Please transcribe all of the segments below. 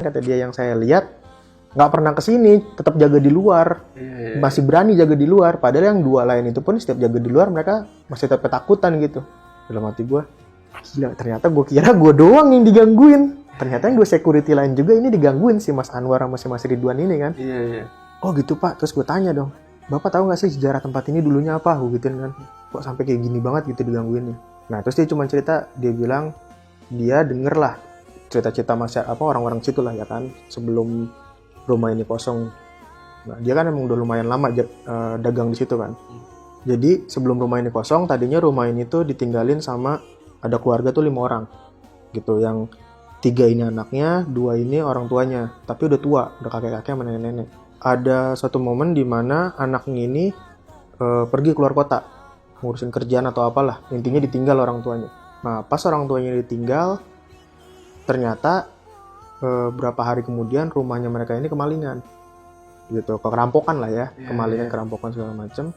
kata dia yang saya lihat nggak pernah kesini, tetap jaga di luar, masih berani jaga di luar. Padahal yang dua lain itu pun setiap jaga di luar mereka masih tetap ketakutan gitu. Dalam hati gue, gila, ternyata gue kira gue doang yang digangguin. Ternyata yang dua security lain juga ini digangguin si Mas Anwar sama si Mas Ridwan ini kan. Iya. Oh gitu Pak, terus gue tanya dong, Bapak tahu nggak sih sejarah tempat ini dulunya apa? Gue gituin kan, kok sampai kayak gini banget gitu digangguinnya. Nah terus dia cuma cerita, dia bilang dia denger lah cerita-cerita orang-orang situ lah ya kan, sebelum rumah ini kosong. Nah dia kan emang udah lumayan lama dagang di situ kan. Jadi sebelum rumah ini kosong, tadinya rumah ini tuh ditinggalin sama ada keluarga tuh 5 orang gitu, yang 3 ini anaknya, 2 ini orang tuanya, tapi udah tua, udah kakek-kakek sama nenek-nenek. Ada satu momen di mana anaknya ini pergi keluar kota, ngurusin kerjaan atau apalah, intinya ditinggal orang tuanya. Nah pas orang tuanya ditinggal, ternyata berapa hari kemudian rumahnya mereka ini kemalingan gitu, kerampokan lah ya, kemalingan, kerampokan segala macam.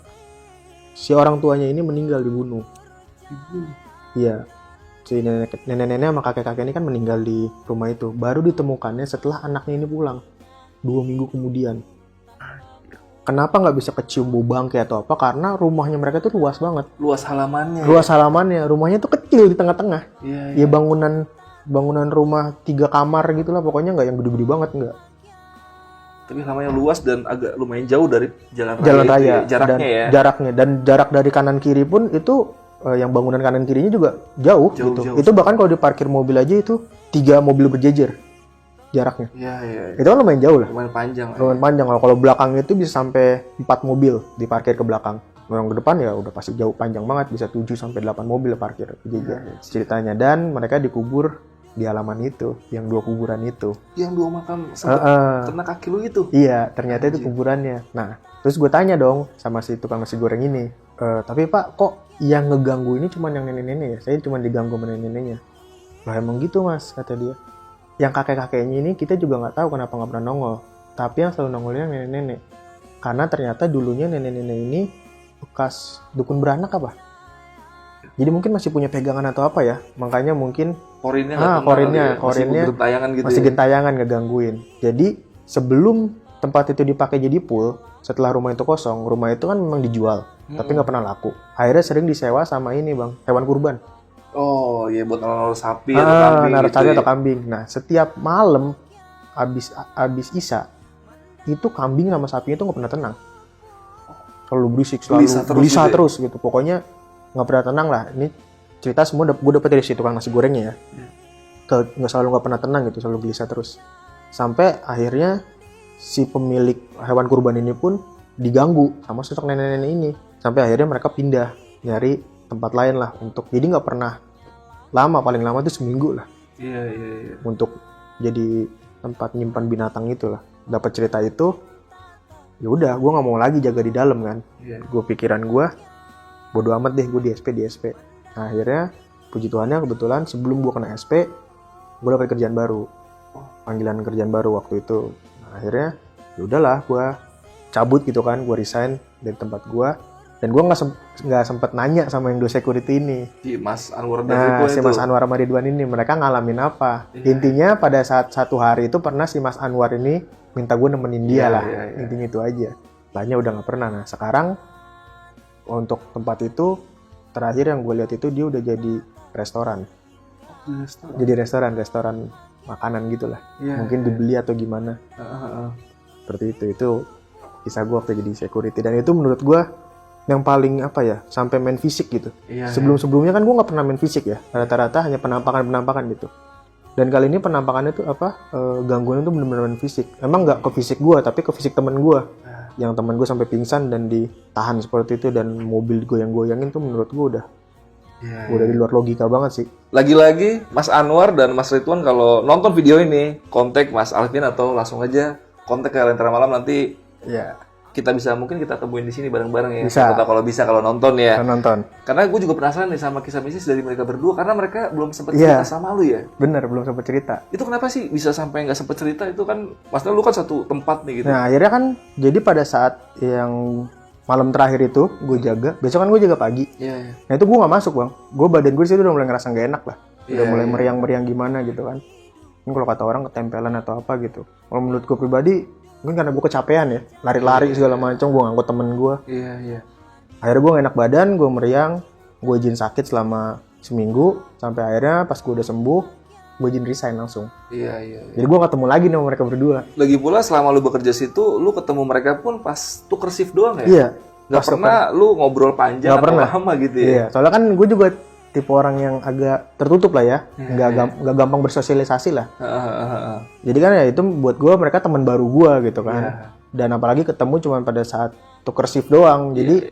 Si orang tuanya ini meninggal, dibunuh. Iya, si nenek-nenek sama kakek-kakek ini kan meninggal di rumah itu. Baru ditemukannya setelah anaknya ini pulang 2 minggu kemudian. Kenapa nggak bisa kecium bau bangkai atau apa? Karena rumahnya mereka tuh luas banget. Luas halamannya. Luas halamannya, rumahnya tuh kecil di tengah-tengah. Iya. Ya bangunan rumah 3 kamar gitulah, pokoknya nggak yang gede-gede banget, nggak. Tapi namanya luas dan agak lumayan jauh dari jalan raya jaraknya dan jarak dari kanan kiri pun itu yang bangunan kanan kirinya juga jauh gitu. Itu bahkan kalau diparkir mobil aja itu 3 mobil berjejer jaraknya. Iya. Itu kan lumayan jauh lah. Lumayan panjang. Panjang. Kalau belakangnya itu bisa sampai 4 mobil diparkir ke belakang. Yang ke depan ya udah pasti jauh, panjang banget, bisa 7 sampai 8 mobil parkir berjejer. Ceritanya, dan mereka dikubur di halaman itu, yang 2 kuburan itu. Yang 2 makam kena kaki lu itu? Iya, ternyata itu kuburannya. Nah, terus gue tanya dong sama si tukang nasi goreng ini, tapi Pak, kok yang ngeganggu ini cuma yang nenek-nenek ya? Saya cuma diganggu sama nenek-neneknya. Lah emang gitu Mas, kata dia. Yang kakek-kakeknya ini kita juga nggak tahu kenapa nggak pernah nongol. Tapi yang selalu nongolnya nenek-nenek. Karena ternyata dulunya nenek-nenek ini bekas dukun beranak apa? Jadi mungkin masih punya pegangan atau apa ya, makanya mungkin korinnya masih gentayangan ngegangguin. Jadi sebelum tempat itu dipakai jadi pool, setelah rumah itu kosong, rumah itu kan memang dijual, tapi nggak pernah laku. Akhirnya sering disewa sama ini bang, hewan kurban. Oh iya, buat naruh sapi atau kambing gitu atau kambing. Nah setiap malam abis isya itu kambing sama sapinya itu nggak pernah tenang, selalu berisik, selalu gelisah terus gitu. Pokoknya nggak pernah tenang lah. Ini cerita semua gue dapet dari si tukang nasi gorengnya ya. Nggak pernah tenang gitu, selalu gelisah terus. Sampai akhirnya si pemilik hewan kurban ini pun diganggu sama sosok nenek-nenek ini. Sampai akhirnya mereka pindah nyari tempat lain lah untuk, jadi nggak pernah lama, paling lama tuh seminggu lah. Iya. Untuk jadi tempat nyimpan binatang itu lah. Dapat cerita itu, ya udah gue nggak mau lagi jaga di dalam kan. Gue pikiran gue bodo amat deh, gue di SP. Nah akhirnya puji Tuhannya kebetulan sebelum gue kena SP, gue dapat kerjaan baru, panggilan kerjaan baru waktu itu. Nah, akhirnya ya udahlah, gue cabut gitu kan, gue resign dari tempat gue, dan gue nggak sempet nanya sama yang 2 security ini. Si Mas Anwar dan Ridwan si Mas Anwar sama Ridwan ini mereka ngalamin apa? Intinya pada saat satu hari itu pernah si Mas Anwar ini minta gue nemenin dia lah. Intinya itu aja. Lainnya udah nggak pernah. Nah sekarang untuk tempat itu terakhir yang gue lihat itu dia udah jadi restoran. Jadi restoran makanan gitulah. Mungkin dibeli atau gimana. Seperti itu kisah gue waktu jadi security, dan itu menurut gue yang paling apa ya, sampai main fisik gitu. Sebelumnya kan gue nggak pernah main fisik ya, rata-rata hanya penampakan gitu. Dan kali ini penampakannya tuh gangguan itu benar-benar main fisik. Emang nggak ke fisik gue, tapi ke fisik temen gue. Yang temen gue sampai pingsan dan ditahan seperti itu, dan mobil goyang-goyangin tuh menurut gue udah di luar logika banget sih. Lagi-lagi Mas Anwar dan Mas Ridwan kalau nonton video ini, kontak Mas Alvin atau langsung aja kontak ke Lentera Malam, nanti mungkin kita temuin di sini bareng-bareng ya. Bisa. Kalau nonton ya. Nonton. Karena gue juga penasaran nih sama kisah mistis dari mereka berdua, karena mereka belum sempat cerita sama lu ya. Bener, belum sempat cerita. Itu kenapa sih bisa sampai nggak sempat cerita? Itu kan, maksudnya lu kan satu tempat nih gitu. Nah akhirnya kan, jadi pada saat yang malam terakhir itu gue jaga, besok kan gue jaga pagi. Nah itu gue nggak masuk bang. Badan gue sih udah mulai ngerasa nggak enak lah. Udah mulai meriang-meriang gimana gitu kan. Mungkin kalau kata orang ketempelan atau apa gitu. Kalau menurut gue pribadi, mungkin karena gue kecapean ya, lari-lari segala macam, gue ngangkut temen gue. Iya. Akhirnya gue gak enak badan, gue meriang, gue izin sakit selama seminggu, sampai akhirnya pas gue udah sembuh, gue izin resign langsung. Iya. Jadi gue ketemu lagi nih sama mereka berdua. Lagi pula selama lu bekerja situ, lu ketemu mereka pun pas tuker shift doang ya? Iya. Gak pernah lu ngobrol panjang Gak atau pernah. lama gitu ya? Iya, soalnya kan gue juga tipe orang yang agak tertutup lah ya, nggak gampang bersosialisasi lah. Jadi kan ya itu buat gue mereka teman baru gue gitu kan. Dan apalagi ketemu cuma pada saat tuker shift doang. Jadi